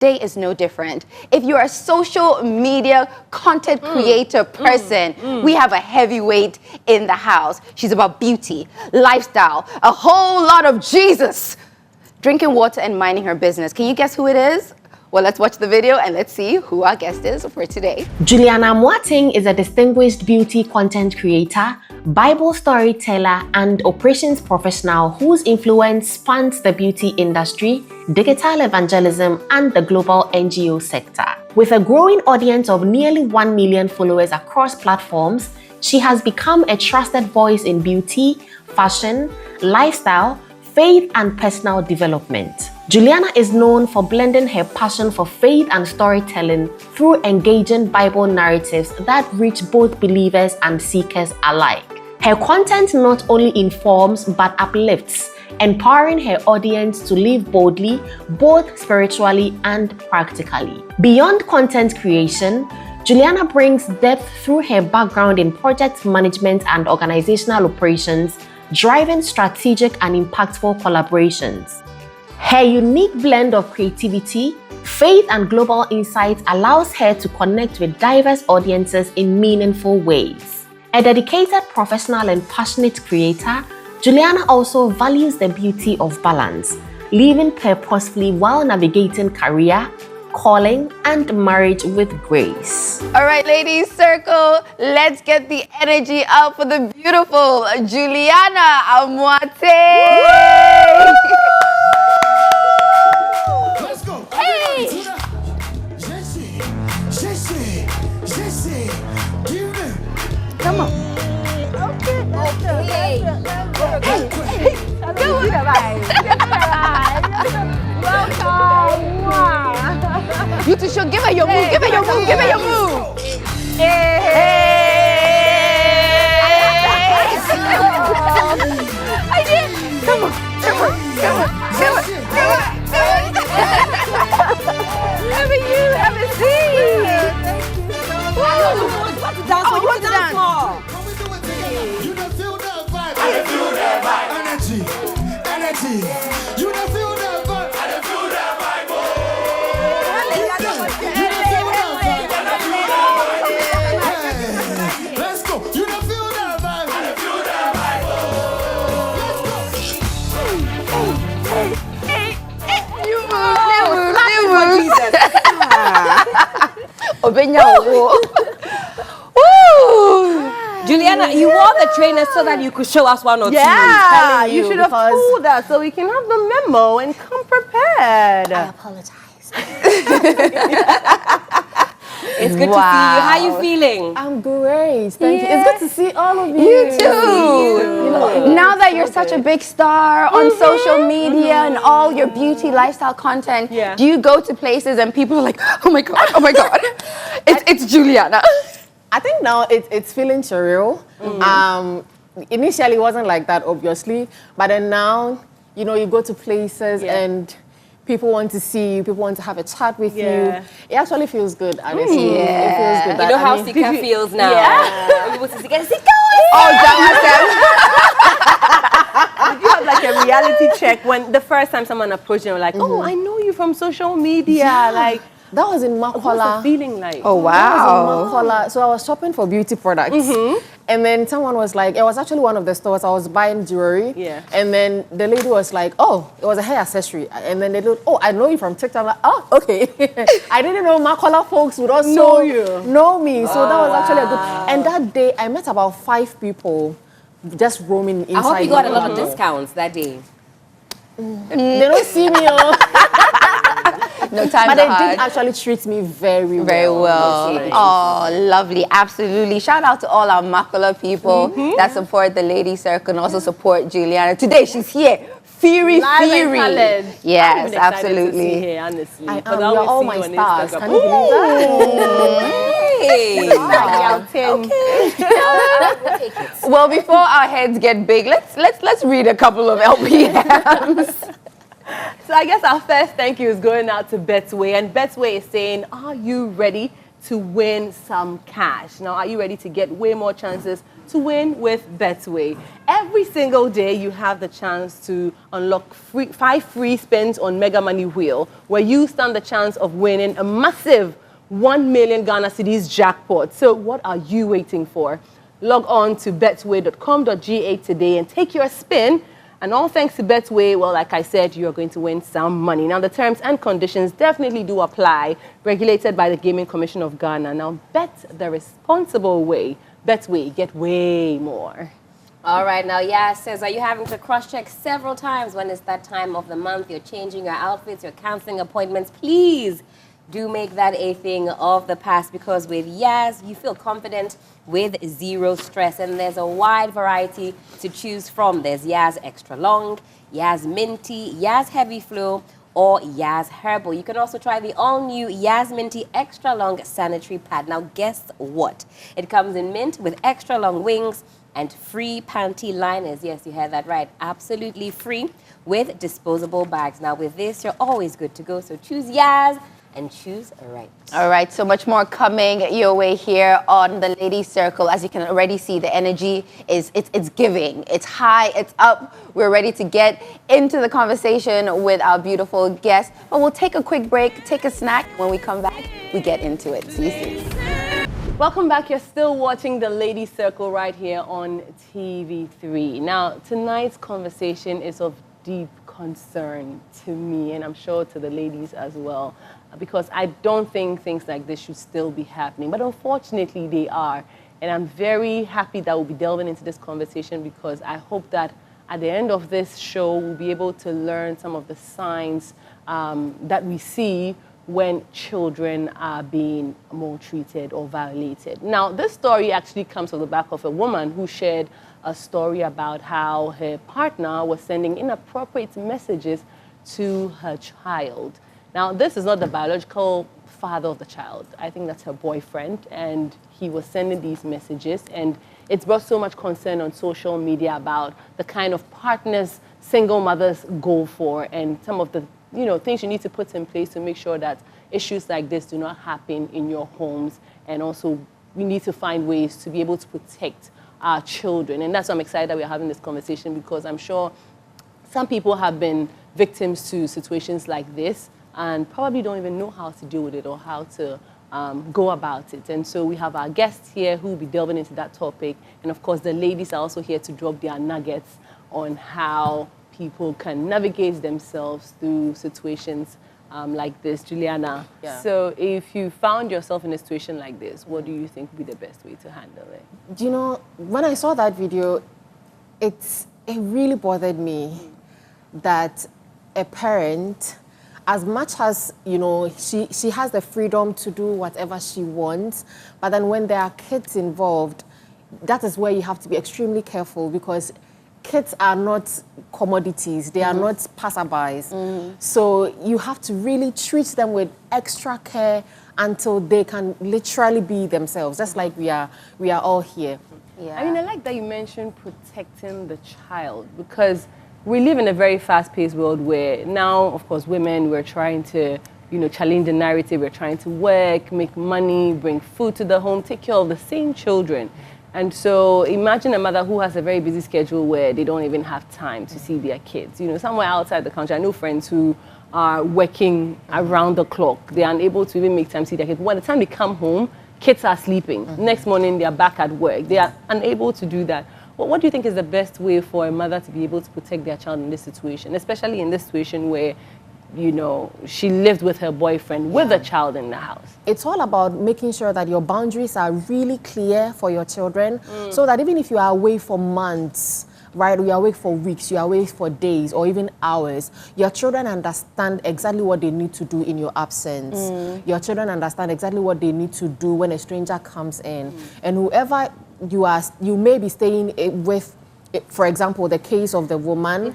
Today is no different. If you're a social media content creator person, we have a heavyweight in the house. She's about beauty, lifestyle, a whole lot of Jesus, drinking water and minding her business. Can you guess who it is? Well, let's watch the video and let's see who our guest is for today. Juliana Mwating is a distinguished beauty content creator, Bible storyteller, and operations professional whose influence spans the beauty industry, digital evangelism, and the global NGO sector. With a growing audience of nearly 1 million followers across platforms, she has become a trusted voice in beauty, fashion, lifestyle, faith, and personal development. Juliana is known for blending her passion for faith and storytelling through engaging Bible narratives that reach both believers and seekers alike. Her content not only informs but uplifts, empowering her audience to live boldly, both spiritually and practically. Beyond content creation, Juliana brings depth through her background in project management and organizational operations, driving strategic and impactful collaborations. Her unique blend of creativity, faith, and global insights allows her to connect with diverse audiences in meaningful ways. A dedicated professional and passionate creator, Juliana also values the beauty of balance, living purposefully while navigating career, calling, and marriage with grace. All right, ladies, circle. Let's get the energy up for the beautiful Juliana Mwating. Let's go. Hey! Come on. Okay. Welcome. Wow. You two should give her your move. Give her your move. Give her your move. Hey. I did. Come on. Come on. Come on. Come on. Come on. Have you. Have a seat. Oh, you want to dance more? You don't feel that vibe. I don't feel that vibe. Energy. You don't feel that vibe. I don't feel that vibe. You don't feel that vibe. Let's go. You don't feel that vibe. I don't feel that vibe. You move. Woo! Juliana, you wore the trainers so that you could show us one or two. Yeah, you should have told us so we can have the memo and come prepared. I apologize. It's good to see you. How are you feeling? I'm great. Thank you. It's good to see all of you. You too. Now that you're such a big star on social media and all your beauty lifestyle content, do you go to places and people are like, oh my God, it's Juliana? I think now it's feeling surreal. Initially it wasn't like that, obviously, but then now, you know, you go to places and people want to see you, people want to have a chat with you. It actually feels good, honestly. It feels good. You know how Sika feels now. Yeah. You want to Sika? Did you have like a reality check when the first time someone approached you, like, oh, I know you from social media, like. That was in What's the Makola. feeling like? Oh, wow. That was in Makola. So I was shopping for beauty products. And then someone was like, it was actually one of the stores, I was buying jewelry. And then the lady was like, oh, it was a hair accessory. And then they looked, oh, I know you from TikTok. I'm like, oh, okay. I didn't know Makola folks would also know me. So that was actually a good. And that day, I met about 5 people just roaming inside. I hope you got a lot of discounts that day. They don't see me. No time. But they did actually treat me very well. Oh, lovely. Absolutely. Shout out to all our Makola people that support the Lady Circle and also support Juliana. Today she's here. Fiery. Yes, absolutely. To see here, honestly. You're all my stars. Can you believe that? Okay. Well, before our heads get big, let's read a couple of LPMs. So I guess our first thank you is going out to Betway, and Betway is saying, are you ready to win some cash. Now, are you ready to get way more chances to win with Betway? Every single day, you have the chance to unlock 5 free spins on Mega Money Wheel, where you stand the chance of winning a massive 1 million Ghana cedis jackpot. So what are you waiting for? Log on to betway.com.ga today and take your spin. And all thanks to Betway, well, like I said, you're going to win some money. Now, the terms and conditions definitely do apply, regulated by the Gaming Commission of Ghana. Now, bet the responsible way. Betway, get way more. All right, now, Yaz says, are you having to cross-check several times when it's that time of the month? You're changing your outfits, you're canceling appointments. Please do make that a thing of the past, because with Yaz, you feel confident with zero stress. And there's a wide variety to choose from. There's Yaz Extra Long, Yaz Minty, Yaz Heavy Flow, or Yaz Herbal. You can also try the all-new Yaz Minty Extra Long Sanitary Pad. Now, guess what? It comes in mint with extra long wings and free panty liners. Yes, you heard that right. Absolutely free with disposable bags. Now, with this, you're always good to go. So choose Yaz and choose right. All right, so much more coming your way here on the Ladies Circle. As you can already see, the energy is it's giving. It's high, it's up. We're ready to get into the conversation with our beautiful guests. But we'll take a quick break, take a snack. When we come back, we get into it. See you soon. Welcome back. You're still watching the Ladies Circle right here on TV3. Now, tonight's conversation is of deep concern to me, and I'm sure to the ladies as well, because I don't think things like this should still be happening. But unfortunately, they are. And I'm very happy that we'll be delving into this conversation, because I hope that at the end of this show, we'll be able to learn some of the signs that we see when children are being maltreated or violated. Now, this story actually comes on the back of a woman who shared a story about how her partner was sending inappropriate messages to her child. Now, this is not the biological father of the child. I think that's her boyfriend, and he was sending these messages, and it's brought so much concern on social media about the kind of partners single mothers go for, and some of the things you need to put in place to make sure that issues like this do not happen in your homes. And also, we need to find ways to be able to protect our children. And that's why I'm excited that we're having this conversation, because I'm sure some people have been victims to situations like this and probably don't even know how to deal with it or how to go about it. And so we have our guests here who will be delving into that topic. And of course, the ladies are also here to drop their nuggets on how people can navigate themselves through situations like this. Juliana, so if you found yourself in a situation like this, what do you think would be the best way to handle it? Do you know, when I saw that video, it really bothered me that a parent, as much as, she has the freedom to do whatever she wants, but then when there are kids involved, that is where you have to be extremely careful, because kids are not commodities. They are not passerbys. So you have to really treat them with extra care until they can literally be themselves, just like we are all here. Yeah. I mean, I like that you mentioned protecting the child, because we live in a very fast-paced world where now, of course, women, we're trying to, challenge the narrative. We're trying to work, make money, bring food to the home, take care of the same children. And so imagine a mother who has a very busy schedule where they don't even have time to see their kids. Somewhere outside the country, I know friends who are working around the clock. They are unable to even make time to see their kids. By the time they come home, kids are sleeping. Next morning, they are back at work. They are unable to do that. Well, what do you think is the best way for a mother to be able to protect their child in this situation, especially in this situation where she lived with her boyfriend with a child in the house? It's all about making sure that your boundaries are really clear for your children, so that even if you are away for months, right, you are away for weeks, you are away for days or even hours, your children understand exactly what they need to do in your absence. Your children understand exactly what they need to do when a stranger comes in. And whoever you may be staying with, for example, the case of the woman,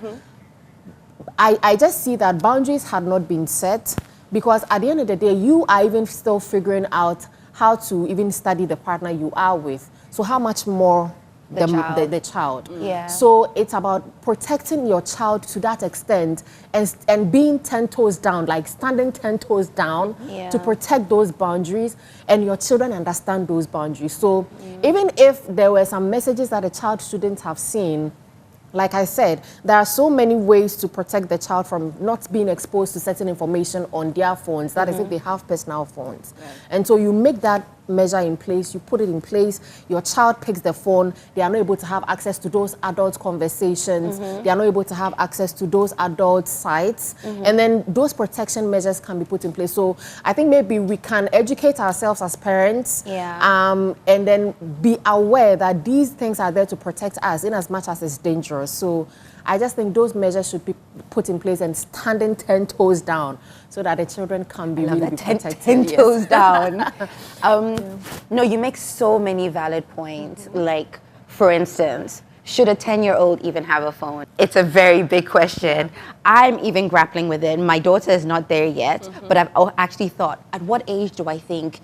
I just see that boundaries had not been set, because at the end of the day, you are even still figuring out how to even study the partner you are with. So how much more the child. Yeah. So it's about protecting your child to that extent and being 10 toes down, like standing 10 toes down to protect those boundaries, and your children understand those boundaries. So even if there were some messages that a child shouldn't have seen, like I said, there are so many ways to protect the child from not being exposed to certain information on their phones. That is if they have personal phones. Right. And so you make that measure in place, you put it in place, your child picks the phone, they are not able to have access to those adult conversations, they are not able to have access to those adult sites, and then those protection measures can be put in place. So I think maybe we can educate ourselves as parents, and then be aware that these things are there to protect us in as much as it's dangerous. So I just think those measures should be put in place and standing 10 toes down so that the children can be really be protected. 10 toes down. No, you make so many valid points. Like, for instance, should a 10-year-old even have a phone? It's a very big question. I'm even grappling with it. My daughter is not there yet, but I've actually thought, at what age do I think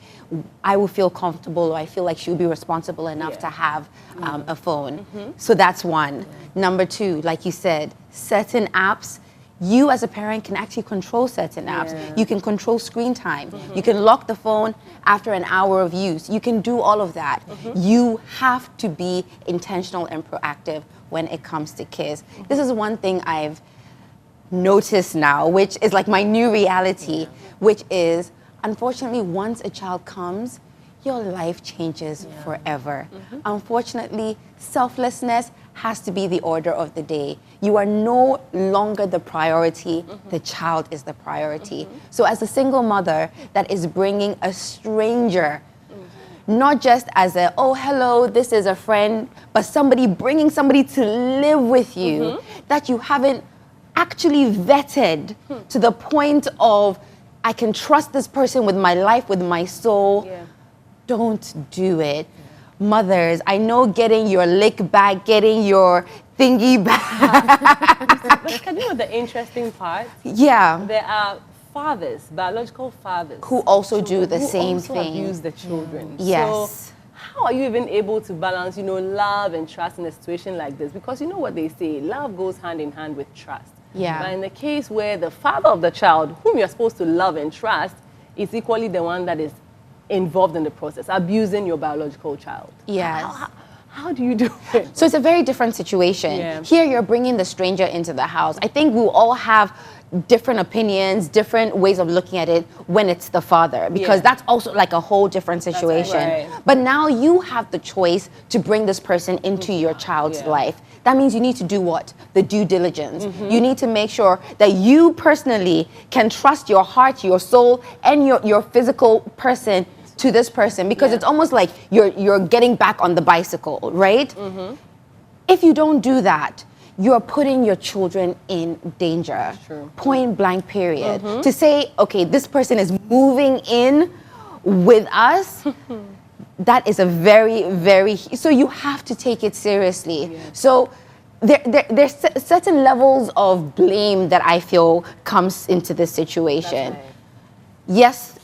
I will feel comfortable, or I feel like she will be responsible enough to have a phone? So that's one. Number two, like you said, certain apps, you as a parent can actually control certain apps. You can control screen time. You can lock the phone after an hour of use. You can do all of that. You have to be intentional and proactive when it comes to kids. This is one thing I've noticed now, which is like my new reality, which is, unfortunately, once a child comes, your life changes forever. Unfortunately, selflessness has to be the order of the day. You are no longer the priority, the child is the priority. So as a single mother that is bringing a stranger, not just as a, oh, hello, this is a friend, but bringing somebody to live with you that you haven't actually vetted to the point of, I can trust this person with my life, with my soul. Don't do it. Mothers, I know getting your lick back, getting your thingy back. But can you know the interesting part? Yeah. There are fathers, biological fathers, who also do the same also thing. Abuse the children. Yes. So how are you even able to balance, love and trust in a situation like this? Because you know what they say, love goes hand in hand with trust. Yeah. But in the case where the father of the child, whom you're supposed to love and trust, is equally the one that is involved in the process, abusing your biological child. Yes. How do you do it? So it's a very different situation. Here you're bringing the stranger into the house. I think we'll all have different opinions, different ways of looking at it when it's the father, because that's also like a whole different situation. Right. But now you have the choice to bring this person into your child's life. That means you need to do what? The due diligence. You need to make sure that you personally can trust your heart, your soul, and your physical person to this person, because it's almost like you're getting back on the bicycle, right? If you don't do that, you're putting your children in danger. Point blank, period. To say, okay, this person is moving in with us, that is a very, very, so you have to take it seriously. So there's certain levels of blame that I feel comes into this situation. Yes,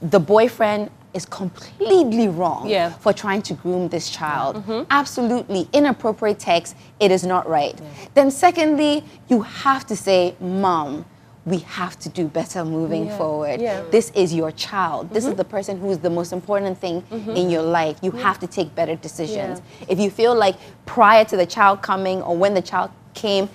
the boyfriend is completely wrong for trying to groom this child. Absolutely inappropriate text, it is not right. Then secondly, you have to say, Mom, we have to do better moving forward. This is your child. This is the person who is the most important thing in your life. You have to take better decisions. If you feel like prior to the child coming or when the child came,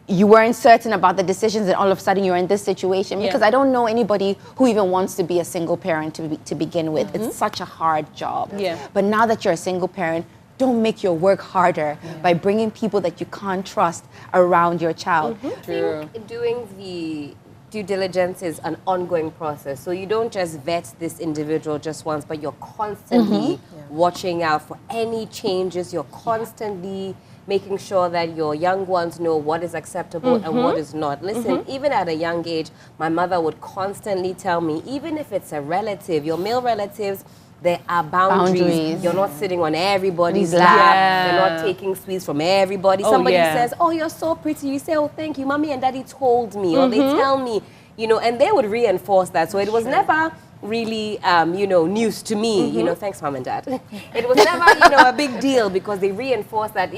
you weren't certain about the decisions and all of a sudden you're in this situation, because I don't know anybody who even wants to be a single parent to begin with. It's such a hard job. But now that you're a single parent, don't make your work harder by bringing people that you can't trust around your child. I think doing the due diligence is an ongoing process. So you don't just vet this individual just once, but you're constantly watching out for any changes. You're constantly making sure that your young ones know what is acceptable and what is not. Listen, even at a young age, my mother would constantly tell me, even if it's a relative, your male relatives, there are boundaries. You're not sitting on everybody's lap. You're not taking sweets from everybody. Somebody says, oh, you're so pretty. You say, oh, thank you. Mommy and daddy told me, or they tell me, and they would reinforce that. So it was never really, news to me. Thanks, mom and dad. It was never, a big deal because they reinforce that,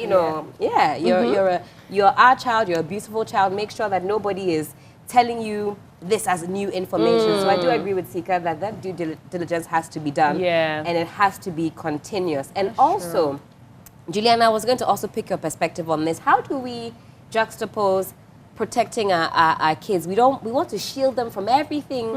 you're our child, you're a beautiful child. Make sure that nobody is telling you this as new information. So I do agree with Sika that due diligence has to be done. Yeah. And it has to be continuous. And also, Juliana, I was going to also pick your perspective on this. How do we juxtapose protecting our kids? We want to shield them from everything,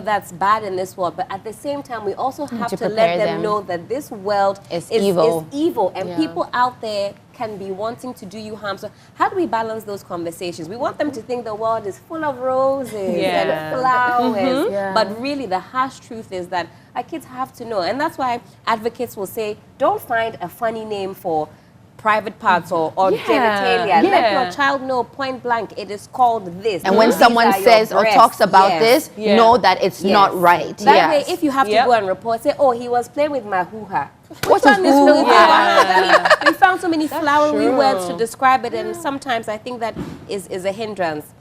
that's bad in this world. But at the same time, we also have to let them know that this world is evil. And people out there can be wanting to do you harm. So how do we balance those conversations? We want them to think the world is full of roses and flowers. But really, the harsh truth is that our kids have to know. And that's why advocates will say, don't find a funny name for private parts or genitalia. Let your child know point blank it is called this. And when someone says or talks about this, know that it's not right. That way, if you have to go and report, say, oh, he was playing with my hoo-ha. What is hoo-ha? We found so many flowery words to describe it, and sometimes I think that is a hindrance.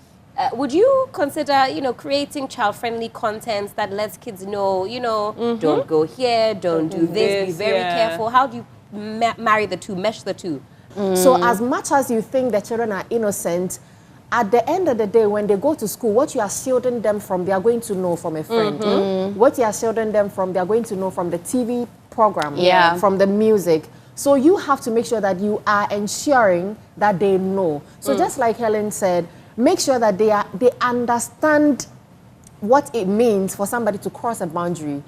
Would you consider, creating child-friendly content that lets kids know, don't go here, don't do this, be very careful? How do you marry the two, mesh the two? So as much as you think the children are innocent, at the end of the day, when they go to school, what you are shielding them from, they are going to know from a friend. What you are shielding them from, they are going to know from the TV program, from the music. So you have to make sure that you are ensuring that they know. So just like Helen said, make sure that they understand what it means for somebody to cross a boundary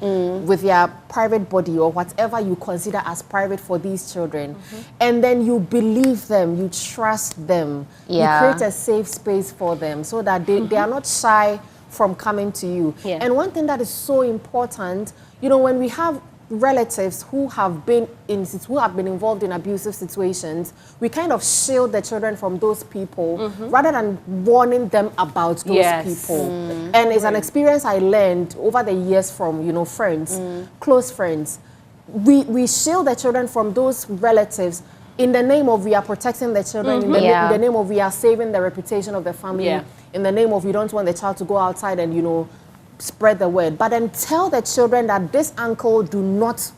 with their private body or whatever you consider as private for these children. And then you believe them, you trust them, you create a safe space for them so that they are not shy from coming to you. And one thing that is so important, when we have relatives who have been involved in abusive situations, we kind of shield the children from those people rather than warning them about those people. And it's an experience I learned over the years from friends, close friends. We shield the children from those relatives in the name of we are protecting the children, in the name of we are saving the reputation of the family, in the name of we don't want the child to go outside and spread the word. But then tell the children that this uncle, do not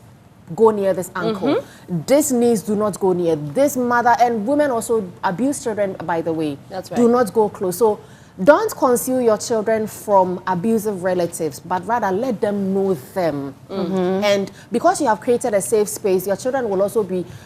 go near this uncle. This niece, do not go near this mother. And women also abuse children, by the way. That's right. Do not go close. So don't conceal your children from abusive relatives, but rather let them know them. And because you have created a safe space, your children will also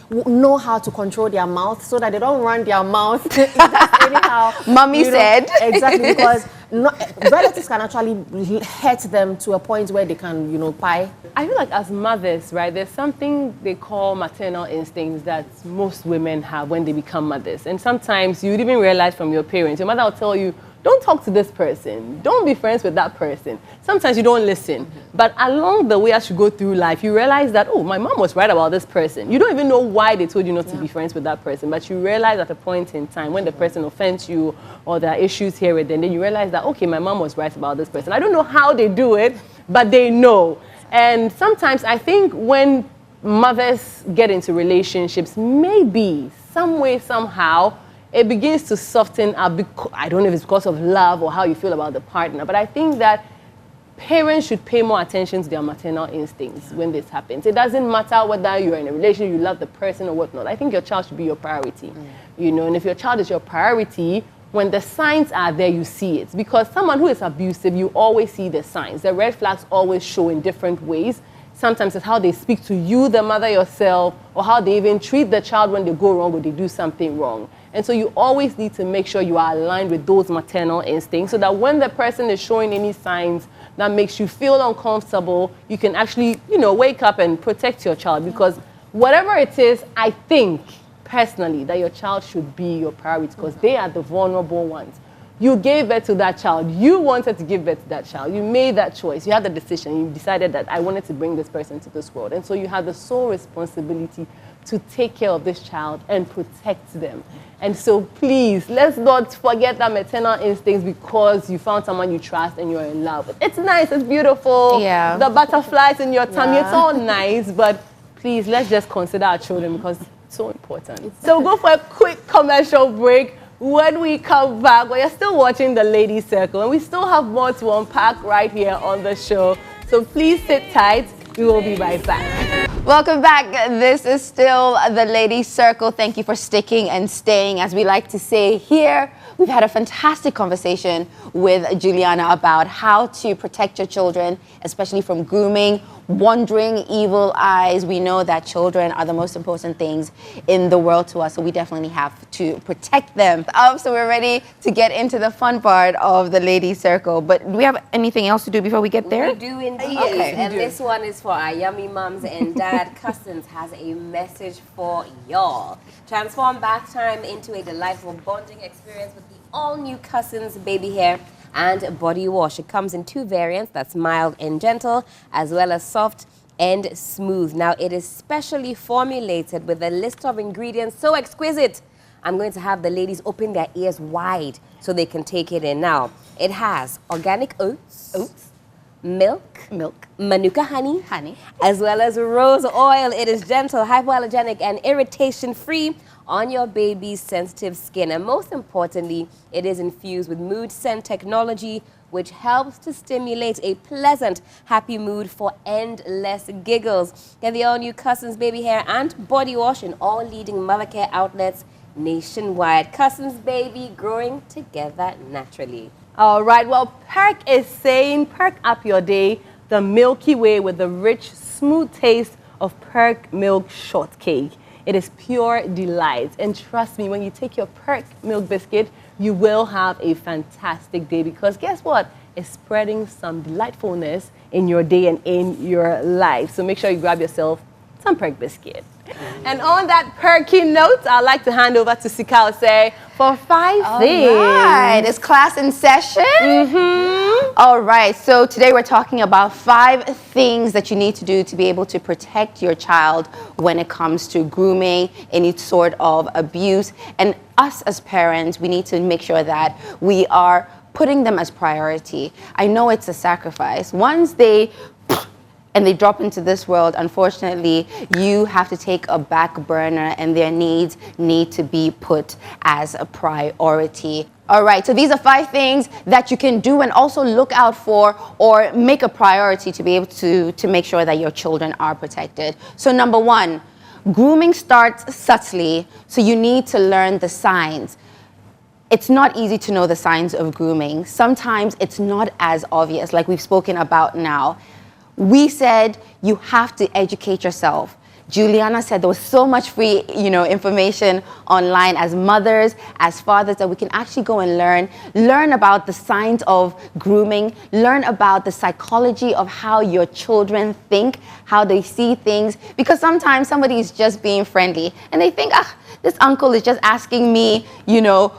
know how to control their mouth so that they don't run their mouth anyhow. Mommy said. Exactly, because relatives can actually hurt them to a point where they can, pie. I feel like as mothers, right, there's something they call maternal instincts that most women have when they become mothers. And sometimes you'd even realize from your parents, your mother will tell you, don't talk to this person. Don't be friends with that person. Sometimes you don't listen. But along the way, as you go through life, you realize that, oh, my mom was right about this person. You don't even know why they told you not to be friends with that person. But you realize at a point in time when the person offends you or there are issues here and then you realize that, okay, my mom was right about this person. I don't know how they do it, but they know. And sometimes I think when mothers get into relationships, maybe some way, somehow, it begins to soften up. I don't know if it's because of love or how you feel about the partner, but I think that parents should pay more attention to their maternal instincts when this happens. It doesn't matter whether you're in a relationship, you love the person or whatnot. I think your child should be your priority, and if your child is your priority, when the signs are there, you see it. Because someone who is abusive, you always see the signs. The red flags always show in different ways. Sometimes it's how they speak to you, the mother yourself, or how they even treat the child when they go wrong or they do something wrong. And so you always need to make sure you are aligned with those maternal instincts so that when the person is showing any signs that makes you feel uncomfortable, you can actually, wake up and protect your child. Because whatever it is, I think personally that your child should be your priority because they are the vulnerable ones. You gave birth to that child. You wanted to give birth to that child. You made that choice. You had the decision. You decided that I wanted to bring this person to this world. And so you have the sole responsibility to take care of this child and protect them. And so please, let's not forget that maternal instincts because you found someone you trust and you're in love with. It's nice, it's beautiful. Yeah. The butterflies in your tummy, it's all nice, but please, let's just consider our children because it's so important. So we'll go for a quick commercial break. When we come back, you're still watching The Lady Circle, and we still have more to unpack right here on the show. So please sit tight. We will be right back. Welcome back. This is still the Ladies Circle. Thank you for sticking and staying. As we like to say here, we've had a fantastic conversation with Juliana about how to protect your children, especially from grooming, wandering evil eyes. We know that children are the most important things in the world to us, so we definitely have to protect them. So we're ready to get into the fun part of the Ladies Circle. But do we have anything else to do before we get there? We do indeed. Okay. And this one is for our yummy mums and dad. Cousins has a message for y'all. Transform bath time into a delightful bonding experience with the all-new Cousins baby hair and body wash. It comes in 2 variants, that's mild and gentle, as well as soft and smooth. Now, it is specially formulated with a list of ingredients so exquisite. I'm going to have the ladies open their ears wide so they can take it in. Now, it has organic oats, milk, manuka honey, as well as rose oil. It is gentle, hypoallergenic, and irritation-free on your baby's sensitive skin. And most importantly, it is infused with mood scent technology, which helps to stimulate a pleasant, happy mood for endless giggles. Get the all-new Cousins baby hair and body wash in all leading mother care outlets nationwide. Cousins baby, growing together naturally. All right, well, Perk is saying, perk up your day the Milky Way with the rich, smooth taste of Perk milk shortcake. It is pure delight. And trust me, when you take your Perk milk biscuit, you will have a fantastic day, because guess what? It's spreading some delightfulness in your day and in your life. So make sure you grab yourself some Perk biscuit. And on that perky note, I'd like to hand over to Sikao say for 5 things. All right, is class in session? All right, so today we're talking about 5 things that you need to do to be able to protect your child when it comes to grooming, any sort of abuse. And us as parents, we need to make sure that we are putting them as priority. I know it's a sacrifice. Once they drop into this world, unfortunately, you have to take a back burner, and their needs need to be put as a priority. All right, so these are 5 things that you can do and also look out for or make a priority to be able to make sure that your children are protected. So number 1, grooming starts subtly, so you need to learn the signs. It's not easy to know the signs of grooming. Sometimes it's not as obvious, like we've spoken about now. We said you have to educate yourself. Juliana said there was so much free, information online as mothers, as fathers, that we can actually go and learn about the signs of grooming, learn about the psychology of how your children think, how they see things, because sometimes somebody is just being friendly and they think, this uncle is just asking me,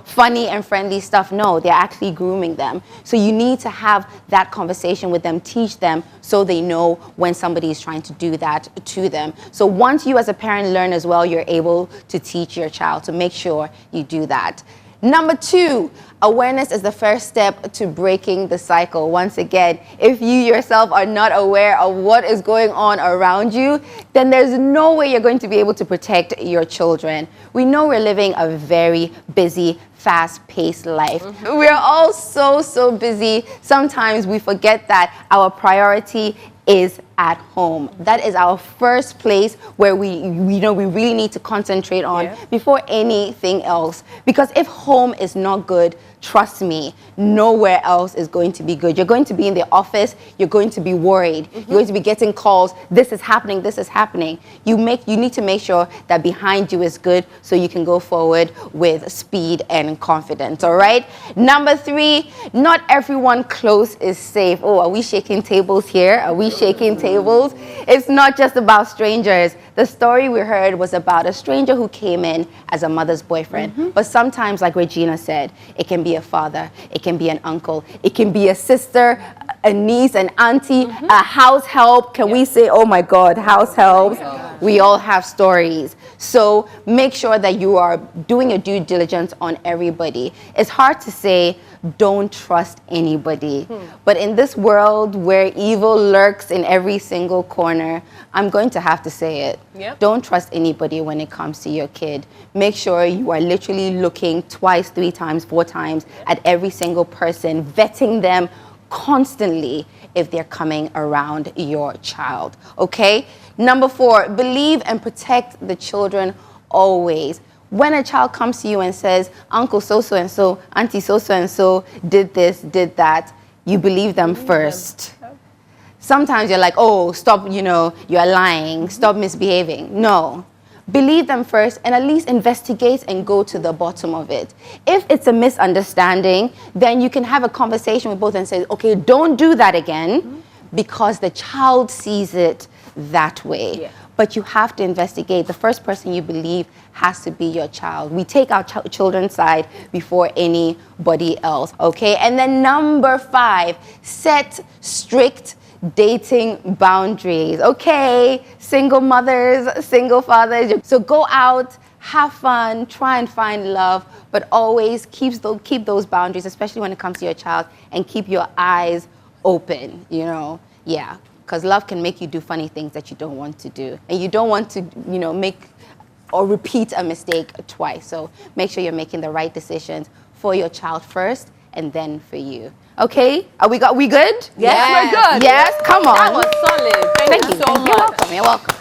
funny and friendly stuff. No, they're actually grooming them. So you need to have that conversation with them, teach them, so they know when somebody is trying to do that to them. So once you as a parent learn as well, you're able to teach your child. So make sure you do that. Number 2, awareness is the first step to breaking the cycle. Once again, if you yourself are not aware of what is going on around you, then there's no way you're going to be able to protect your children. We know we're living a very busy, fast-paced life. We're all so busy. Sometimes we forget that our priority is at home. That is our first place where we really need to concentrate on before anything else. Because if home is not good, trust me, nowhere else is going to be good. You're going to be in the office, you're going to be worried, you're going to be getting calls, this is happening, this is happening. You need to make sure that behind you is good so you can go forward with speed and confidence, all right? Number 3, not everyone close is safe. Oh, are we shaking tables here? Are we shaking tables? It's not just about strangers. The story we heard was about a stranger who came in as a mother's boyfriend. But sometimes, like Regina said, it can be a father, it can be an uncle, it can be a sister, a niece, an auntie, a house help. Can we say, oh my God, house helps? We all have stories. So make sure that you are doing your due diligence on everybody. It's hard to say, don't trust anybody. But in this world where evil lurks in every single corner, I'm going to have to say it. Don't trust anybody when it comes to your kid. Make sure you are literally looking twice, 3 times, 4 times at every single person, vetting them constantly. if they're coming around your child, okay? Number 4, believe and protect the children always. When a child comes to you and says, Uncle so-so and so, Auntie so-so and so did this, did that, you believe them first. Sometimes you're like, oh, stop, you're lying, stop misbehaving. No. Believe them first and at least investigate and go to the bottom of it. If it's a misunderstanding, then you can have a conversation with both and say, okay, don't do that again, because the child sees it that way. Yeah. But you have to investigate. The first person you believe has to be your child. We take our children's side before anybody else, okay? And then number 5, set strict dating boundaries, okay? Single mothers, single fathers. So go out, have fun, try and find love, but always keep those boundaries, especially when it comes to your child, and keep your eyes open, Yeah, because love can make you do funny things that you don't want to do. And you don't want to, make or repeat a mistake twice. So make sure you're making the right decisions for your child first and then for you. Okay, we good? Yes, we're good. Yes, come on. That was solid. Thank you so much. You're welcome.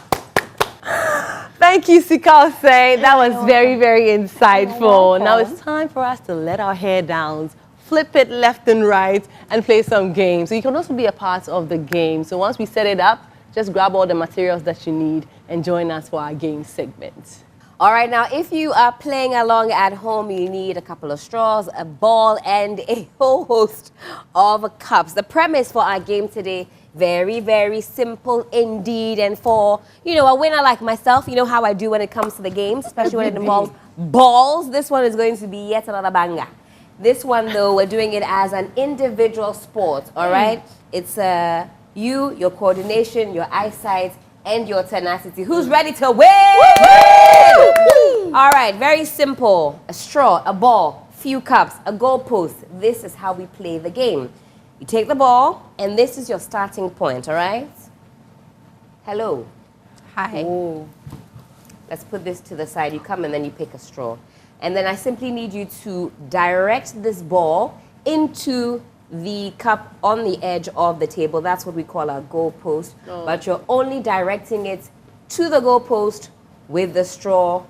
Thank you, Sikause. That was very, very insightful. Now it's time for us to let our hair down, flip it left and right, and play some games. So you can also be a part of the game. So once we set it up, just grab all the materials that you need and join us for our game segment. All right, now if you are playing along at home, you need a couple of straws, a ball, and a whole host of cups. The premise for our game today, very, very simple indeed. And for, a winner like myself, you know how I do when it comes to the games, especially when it involves balls. This one is going to be yet another banger. This one, though, we're doing it as an individual sport, all right? It's your coordination, your eyesight, and your tenacity. Who's ready to win? All right, very simple. A straw, a ball, few cups, a goalpost. This is how we play the game. You take the ball, and this is your starting point, all right? Hello. Hi. Oh. Let's put this to the side. You come and then you pick a straw. And then I simply need you to direct this ball into the cup on the edge of the table. That's what we call our goalpost. Oh. But you're only directing it to the goalpost with the straw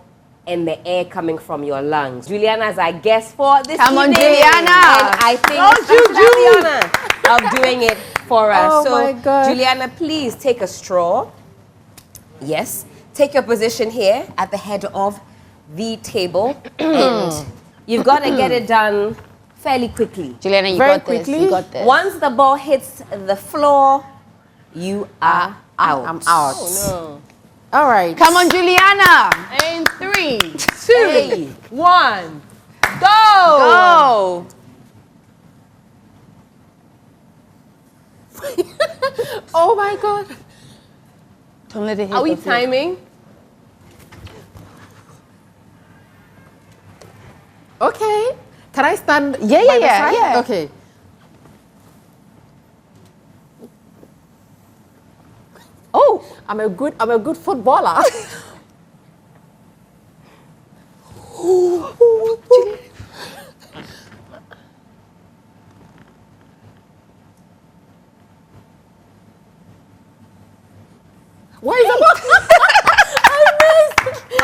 and the air coming from your lungs. Juliana is our guest for this evening. Come on, Juliana. And I think she's the honor of doing it for us. Oh, so, my God. Juliana, please take a straw. Yes. Take your position here at the head of the table. And you've got to get it done fairly quickly. Juliana, you Very got this. quickly. You got this. Once the ball hits the floor, you are out. I'm out. Oh, All right. Come on, Juliana. no. In 3, 2, Hey. 1, go! Go. Oh my God. Don't let it hit Are we the floor. timing? Okay. Can I stand? Yeah, by yeah, the yeah, side? yeah. Okay. Oh, I'm a good footballer. Why is the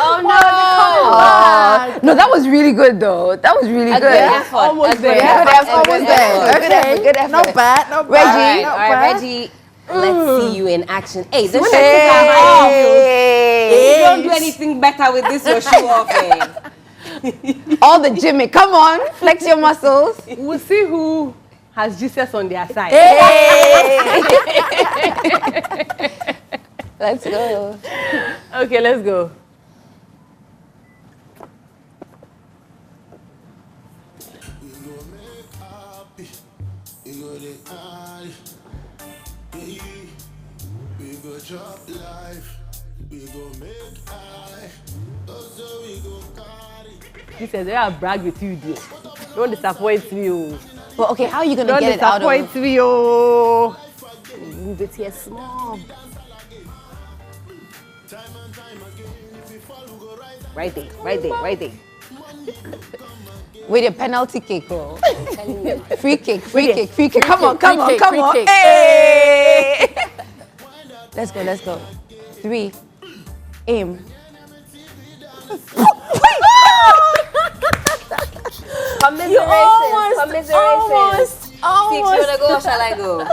Oh, no. no, that was really good though. That was really good. Good effort. Almost A good there. effort. Good effort, A good almost there. effort. Good effort, good effort. Not bad, not Reggie. bad. All not right, bad. Reggie, let's see you in action. Hey, the shirt Hey. is off. Hey. You don't do anything better with this, your shoe off, eh? All the Jimmy, come on, flex your muscles. We'll see who has Jesus on their side. Let's go. Okay, let's go. We go make happy. We go the high. We go chop life. We go make high. Also we go carry. Jesus, they are brag with you, dear. Don't disappoint me, oh. Well, okay, how are you gonna Don't get it out disappoint of? me, oh. Move it here small. Time and time again, if we fall, we go right. Right there, right there, right there. With a penalty kick. Free kick. Come on. kick. Hey! Let's go. 3. Aim. Commiserations. Almost. 6, you wanna go or shall I go?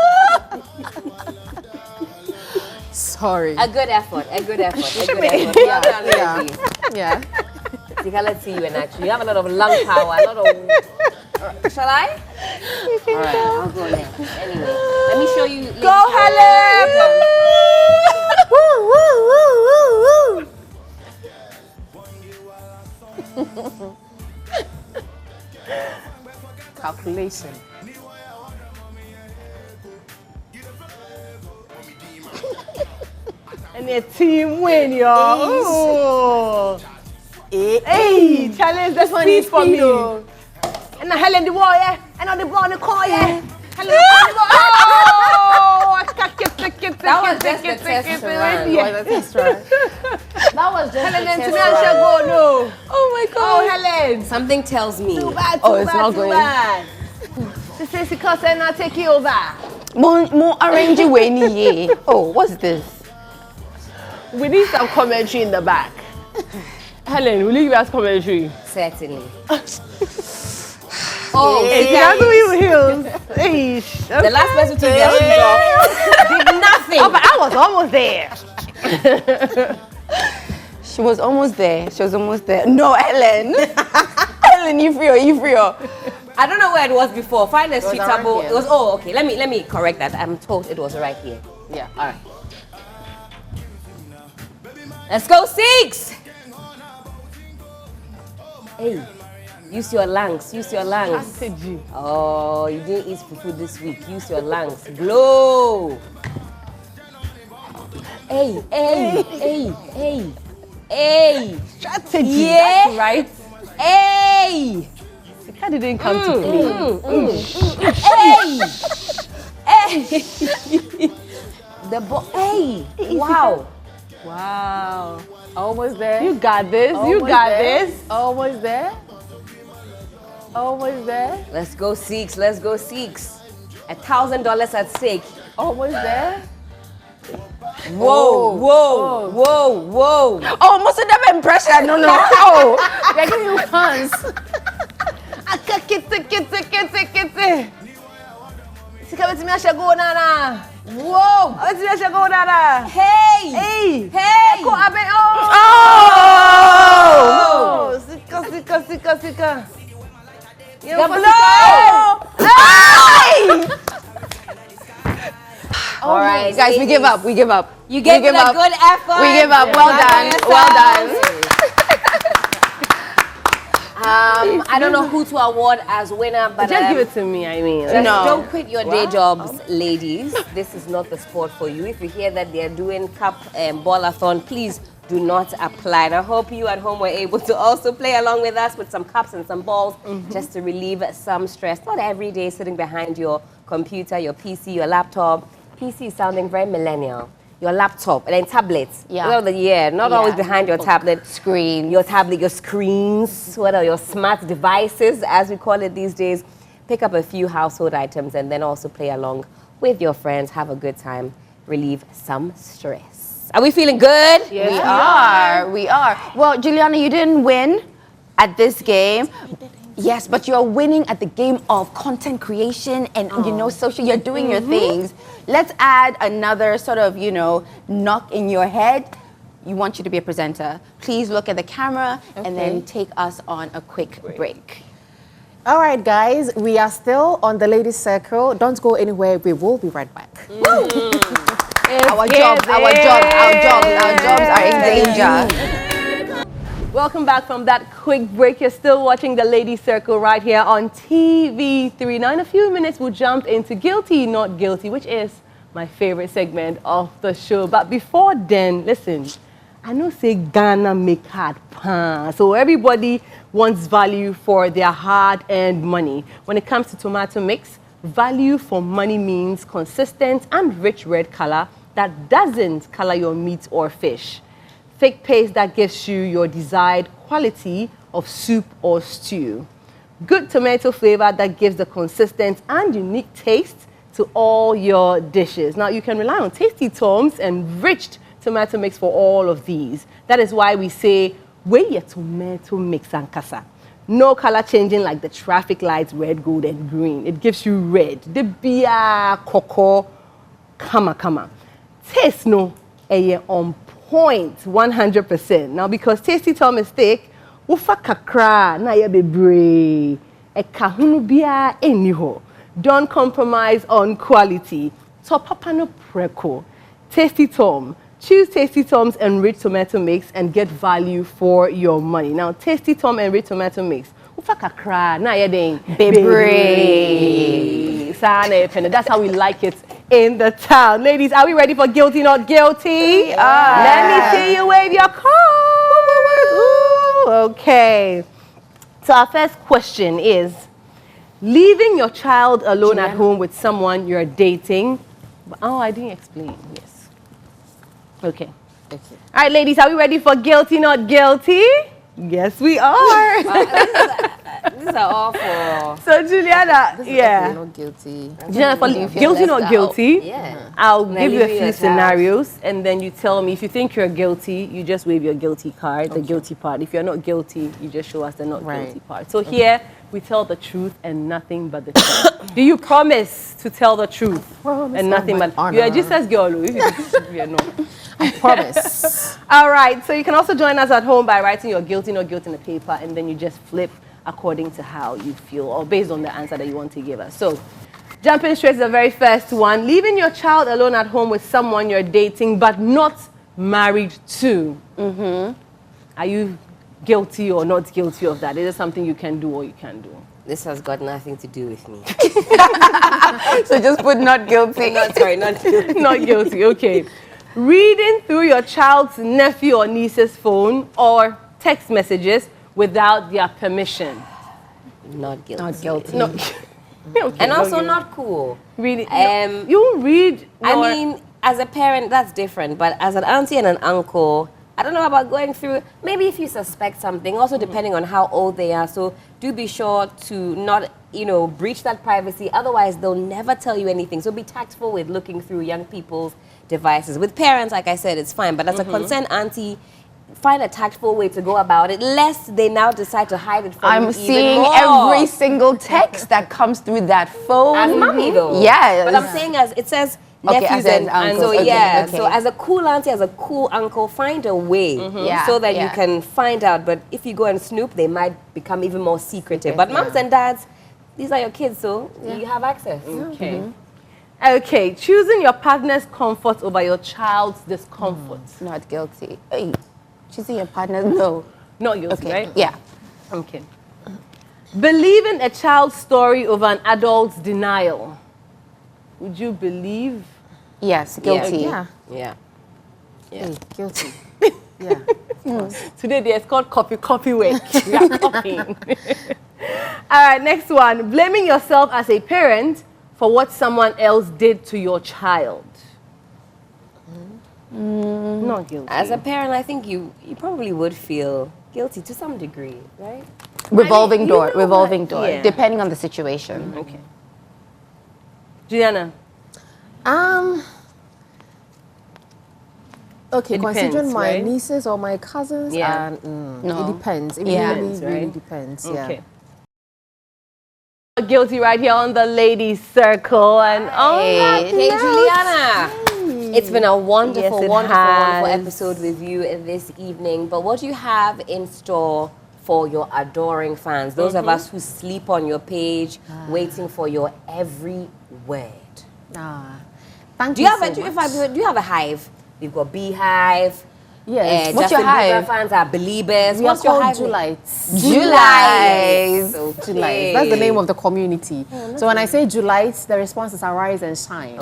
Sorry. A good effort. Yeah. Sika, let's see you in action. You have a lot of lung power, a lot of... Shall I? All right, I'll go next. Anyway, let me show you... Go, Helen! Calculation. And the team win, y'all. Ooh. Hey, challenge the speed for me. And now Helen the wall, yeah. And on the ball on the corner, yeah. Helen the ball. Oh, That was just the test run. That was just Helen the and test Tinansha run. go, no. Oh my God. Oh, Helen. Something tells me. Too bad, it's not too going. bad. This is because I not take you over. More arrange way ni. Oh, what's this? We need some commentary in the back. Helen, will you give us commentary? Certainly. Oh, Hey, that's who you heels. Hey, the last person to their shoes off did nothing. Oh, but I was almost there. She was almost there. No, Helen. Helen, you free. I don't know where it was before. Find a street around table. here. It was okay. Let me correct that. I'm told it was right here. Yeah. All right. Let's go 6. Hey, use your lungs. Strategy. Oh, you didn't eat food this week. Use your lungs. Blow. Hey. Strategy. Yeah. That's right. Hey. The cat didn't come to play. Hey. The ball. Hey. Wow. Wow. Almost there. You got this. Almost there. Let's go 6. $1,000 at stake. Almost there. Whoa. Oh, most of them impression. No. Oh. They're giving you hands. Kitty. Sika beti me asha go nana. Whoa. Beti me asha go nana. Hey. Ko abe. Oh. Sika. The blow. All right, Guys, we give up. You gave it a good effort. We give up. Well done. I don't know who to award as winner, but Just give it to me, I mean. just No. don't quit your day jobs, ladies. This is not the sport for you. If you hear that they're doing cup and ballathon, please do not apply. And I hope you at home were able to also play along with us with some cups and some balls just to relieve some stress. Not every day sitting behind your computer, your PC, your laptop. PC is sounding very millennial. Your laptop and then tablets. Yeah. Not always behind your tablet. Screen. Your tablet, your screens, what are your smart devices, as we call it these days. Pick up a few household items and then also play along with your friends. Have a good time. Relieve some stress. Are we feeling good? Yes, we are. Well, Juliana, you didn't win at this game. Yes, but you're winning at the game of content creation and, social, you're doing your things. Let's add another sort of, knock in your head. We want you to be a presenter. Please look at the camera and then take us on a quick break. All right, guys, we are still on the Ladies Circle. Don't go anywhere. We will be right back. Our jobs are in danger. Welcome back from that quick break. You're still watching the Ladies Circle right here on TV3. Now, in a few minutes, we'll jump into Guilty, Not Guilty, which is my favorite segment of the show. But before then, listen, I know say Ghana make hard pan. So everybody wants value for their hard-earned money. When it comes to tomato mix, value for money means consistent and rich red color that doesn't color your meat or fish. thick paste that gives you your desired quality of soup or stew. Good tomato flavor that gives the consistent and unique taste to all your dishes. Now, you can rely on Tasty Tom's enriched tomato mix for all of these. That is why we say, weigh your tomato mix and kasa. No color changing like the traffic lights, red, gold, and green. It gives you red. The beer, cocoa, kama. Taste no, on point, 100%. Now, because Tasty Tom is thick, ufa kakra na ye bebre. E kahunu bia eniho. Don't compromise on quality. Topapa no preko. Tasty Tom. Choose Tasty Tom's enriched tomato mix and get value for your money. Now, Tasty Tom enriched tomato mix. Ufa kakra na ye den bebre. That's how we like it in the town. Ladies, are we ready for guilty, not guilty? Let me see you wave your cards. Okay. So our first question is, leaving your child alone at home with someone you're dating. Oh, I didn't explain. Yes. Okay. All right, ladies, are we ready for guilty, not guilty? Yes, we are. These are all for... So, Juliana, Not guilty. Juliana, for guilty, not guilty, Yeah. I'll Now give you a leave me few a scenarios, and then you tell me if you think you're guilty, you just wave your guilty card, the guilty part. If you're not guilty, you just show us the not guilty part. So here, we tell the truth and nothing but the truth. Do you promise to tell the truth and nothing but... honor. You're just as girl, if you're not. I promise. All right, so you can also join us at home by writing your guilty, not guilty in the paper, and then you just flip according to how you feel or based on the answer that you want to give us. So, jumping straight to the very first one, leaving your child alone at home with someone you're dating but not married to. Are you guilty or not guilty of that? Is it something you can do or you can't do? This has got nothing to do with me. So just put not guilty. not guilty. Not guilty, okay. Reading through your child's nephew or niece's phone or text messages without their permission. Not guilty. Not guilty. No. Okay, And also okay. not cool. Read it. You read. I mean, as a parent, that's different. But as an auntie and an uncle, I don't know about going through. Maybe if you suspect something, also depending on how old they are. So do be sure to not, breach that privacy. Otherwise, they'll never tell you anything. So be tactful with looking through young people's devices. With parents, like I said, it's fine. But as a concerned auntie, find a tactful way to go about it, lest they now decide to hide it from you I'm even seeing more. every single text that comes through that phone. As mommy though. Yes. But I'm saying it says Okay, nephews as in and uncles. so Okay, yeah. okay. So as a cool auntie, as a cool uncle, find a way Yeah, so that you yeah. can find out. But if you go and snoop, they might become even more secretive. But moms and dads, these are your kids, so you have access. Okay. Okay, choosing your partner's comfort over your child's discomfort. Not guilty. Hey, choosing your partner, no. Not guilty, Okay. right? Yeah. Okay. Believing a child's story over an adult's denial. Would you believe? Yes, guilty. Yeah. Yeah. Hey, guilty. Yeah. Today it's called copy work. We are copying. All right, next one. Blaming yourself as a parent for what someone else did to your child. Not guilty. As a parent, I think you probably would feel guilty to some degree, right? Revolving you door, know revolving what? door, Yeah. depending on the situation. Okay. Juliana. Okay, It considering depends, my right? nieces or my cousins, Yeah. No. it depends. It Yeah. really, Depends, really right? depends. Okay. Guilty right here on the ladies' circle. And Hey, Juliana. It's been a wonderful, Yes, it wonderful has. episode with you this evening. But what do you have in store for your adoring fans? Those of us who sleep on your page, waiting for your every word. Thank Do you you have so a much. do you have a hive? We've got Beehive. Yes. What's Justin your hive? Bieber fans are believers. We What's are your called hive? Julites. July. Julites. That's the name of the community. So when I say Julites, the response is arise and shine.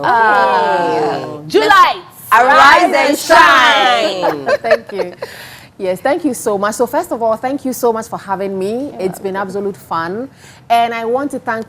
July. Arise and shine. Thank you. Yes, thank you so much. So first of all, thank you so much for having me. It's been absolute fun. And I want to thank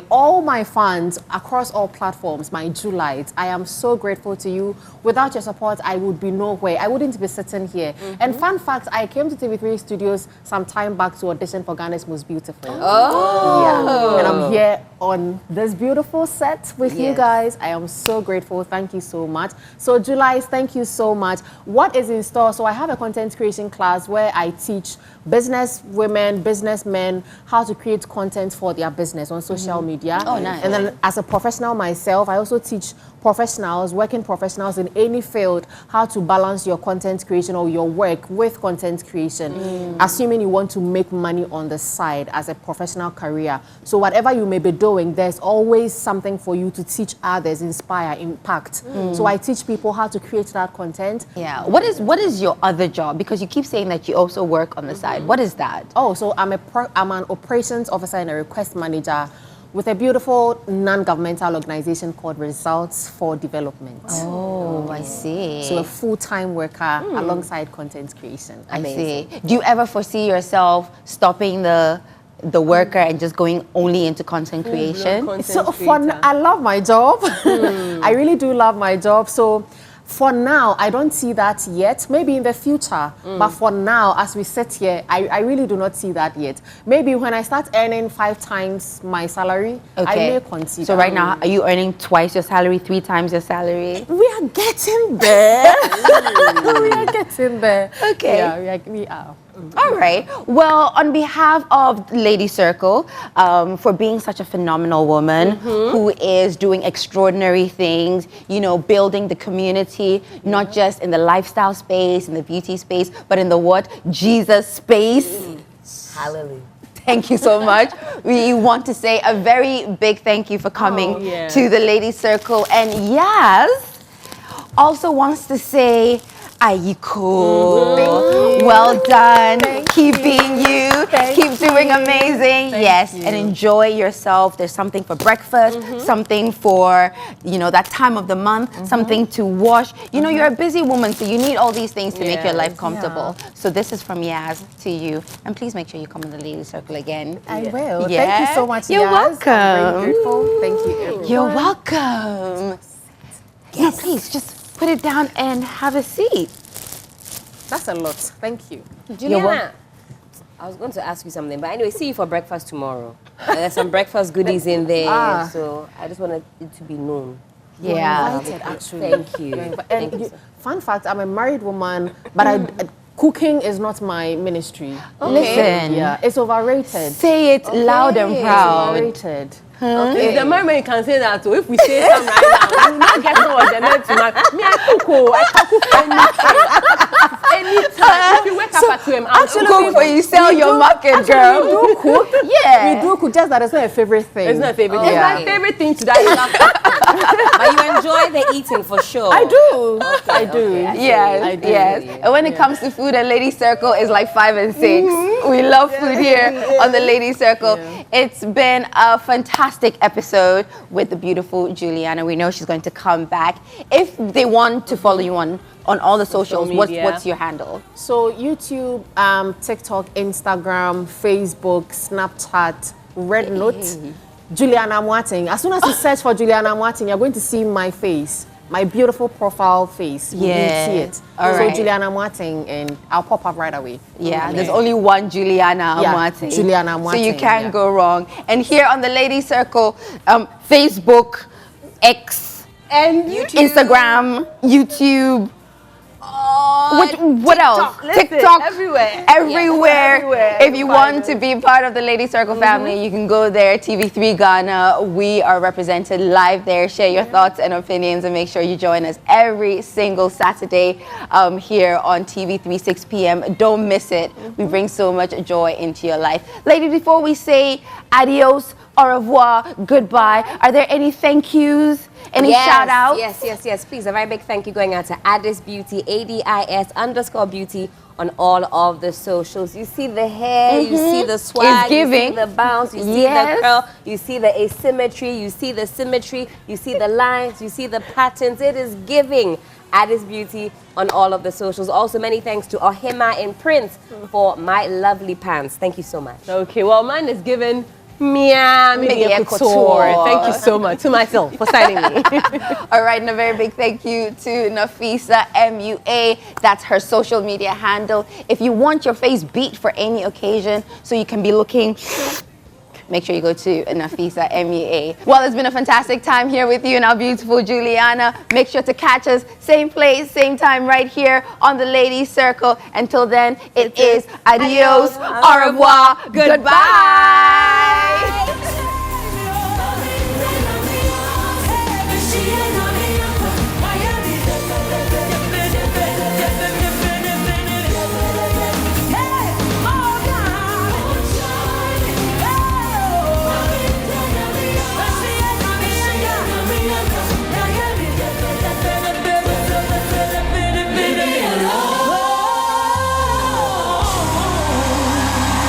all my fans across all platforms, my Julites. I am so grateful to you. Without your support, I would be nowhere. I wouldn't be sitting here. And fun fact, I came to TV3 Studios some time back to audition for Ghana's Most Beautiful. Oh. Yeah. And I'm here on this beautiful set with you guys. I am so grateful. Thank you so much. So Julies, thank you so much. What is in store? So I have a content creation class where I teach business women, businessmen, how to create content for their business on social media. Oh, nice. And then as a professional myself, I also teach professionals, working professionals in any field, how to balance your content creation or your work with content creation, assuming you want to make money on the side as a professional career. So whatever you may be doing, there's always something for you to teach others, inspire, impact. So I teach people how to create that content. Yeah. What is your other job? Because you keep saying that you also work on the side. What is that? Oh, so I'm an operations officer and a request manager with a beautiful non-governmental organization called Results for Development. Oh, I see. So a full-time worker alongside content creation. I see. Do you ever foresee yourself stopping the worker and just going only into content creation? So I love my job. I really do love my job. So for now, I don't see that yet. Maybe in the future. But for now, as we sit here, I really do not see that yet. Maybe when I start earning 5 times my salary, I may consider. So right now, are you earning twice your salary, 3 times your salary? We are getting there. We are getting there. Okay. Yeah, we are. All right. Well, on behalf of Lady Circle, for being such a phenomenal woman who is doing extraordinary things, you know, building the community, not just in the lifestyle space, in the beauty space, but in the what? Jesus space. Hallelujah. Thank you so much. We want to say a very big thank you for coming to the Lady Circle. And Yaz also wants to say, Ayiko, well done. Keep being you. Keep doing amazing. Yes, and enjoy yourself. There's something for breakfast, something for, you know, that time of the month, something to wash. You know, you're a busy woman, so you need all these things to make your life comfortable. So this is from Yaz to you. And please make sure you come in the Lady Circle again. I will. Yeah. Thank you so much, You're Yaz. welcome. I'm very grateful. Thank you, everyone. You're welcome. Yeah, please just put it down and have a seat. That's a lot. Thank you. Juliana, I was going to ask you something, but anyway, see you for breakfast tomorrow. There's some breakfast goodies in there, so I just wanted it to be known. Yeah. Invited, actually. Thank you. And fun fact, I'm a married woman, but cooking is not my ministry. Listen. Yeah, it's overrated. Say it loud and proud. Overrated. Okay. The moment you can say that, so if we say something right now, you will not get what the next man. Me, I cook anytime. If you wake up at 2 a.m., I'll Cook for you, sell your market, girl. We do cook. Yeah. We do cook, just that it's not a favorite thing. It's not a favorite. Okay. It's my favorite thing to that. But you enjoy the eating for sure. I do. I do. Yes, I do. yes. And when it comes to food, a Lady Circle is like 5 and 6. We love food here on the Lady Circle. It's been a fantastic episode with the beautiful Juliana. We know she's going to come back. If they want to follow you on all the socials, what's your handle? So YouTube, TikTok, Instagram, Facebook, Snapchat, Red Note, Juliana Mwating. As soon as you search for Juliana Mwating, you're going to see my face, my beautiful profile face. You see it. All so right. Juliana Mwating, and I'll pop up right away. Yeah, there's only one Juliana Mwating. Juliana So Mwating, you can't go wrong. And here on the Lady Circle, Facebook, X, And Instagram, YouTube. What else? Listen, TikTok, everywhere. Everywhere. If you want to be part of the Lady Circle family, you can go there. TV3 Ghana. We are represented live there. Share your thoughts and opinions, and make sure you join us every single Saturday here on TV3 6 p.m. Don't miss it. We bring so much joy into your life. Lady, before we say adios, au revoir, goodbye, are there any thank yous? Any shout outs? Yes. Please, a very big thank you going out to Addis Beauty, ADIS_beauty on all of the socials. You see the hair, you see the swag, It's giving. you see the bounce, you see the curl, you see the asymmetry, you see the symmetry, you see the lines, you see the patterns. It is giving Addis Beauty on all of the socials. Also, many thanks to Ohima in Prince for my lovely pants. Thank you so much. Okay, well, mine is given Media Couture. Thank you so much to myself for signing me. All right, and a very big thank you to Nafisa MUA. That's her social media handle. If you want your face beat for any occasion, so you can be looking, make sure you go to Nafisa MUA. Well, it's been a fantastic time here with you and our beautiful Juliana. Make sure to catch us same place, same time right here on the Ladies Circle. Until then, it is adios, au revoir, goodbye.